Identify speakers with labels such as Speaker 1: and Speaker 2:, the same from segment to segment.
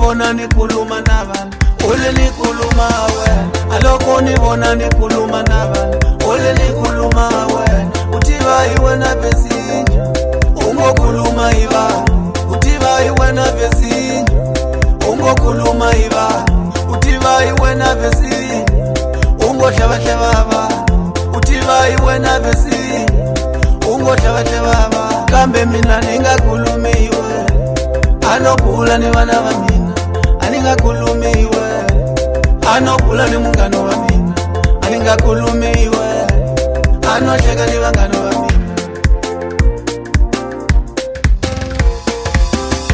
Speaker 1: nibona nikuluma nabana ule nikuluma we aloko nibona nikuluma nabana ule nikuluma we utiba iwe na besinja ungo kuluma iba utiba iwe na besinja ungo kuluma iba utiba iwe na besinja ungo hlaba utiba iwe na besinja ungo hlaba kambe mina ningakulumi iwe anokula ni bana ba mina aningakulumi iwe anokula ni mungano wa mina aningakulumi iwe anohleka ni bangano ba mina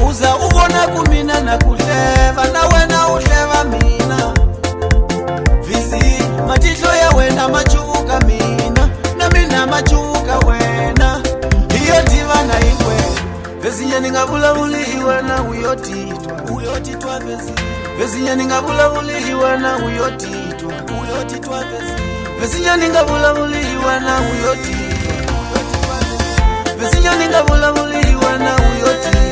Speaker 1: uza ubona kumina nakuhleba na wena uhleba mina vizi matihlo ya wena machuka mina na mina machuka wena iyo divana iwe vezinye ningabulabuli iwe na uyotitwa vezinye ningabulabuli iwe na uyotitwa vezinye ningabulabuli iwe na uyotitwa vezinye ningabulabuli iwe na uyotitwa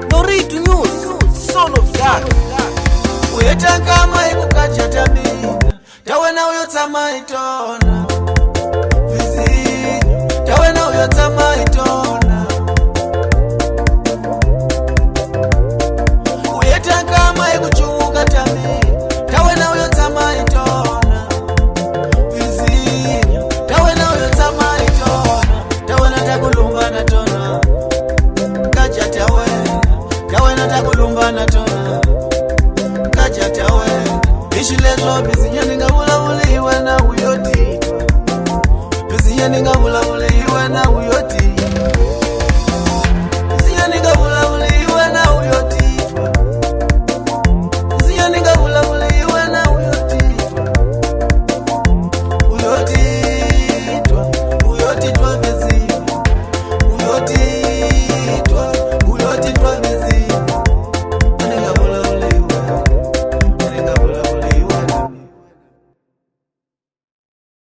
Speaker 2: Doritu News, son of God.
Speaker 1: Uyetangama ikukacha tamina tawena uyotsama itona vizi tawena uyotsama itona uyetangama ikuchuka tamina tawena uyotsama itona vizi tawena uyotsama itona tawena takulumbana tona kacha tawena takulumbana tona kacha tawe ishilezo bizinya ningabulabuli iwe na uyotitwa bizinya ningabulabuli iwe na uyotitwa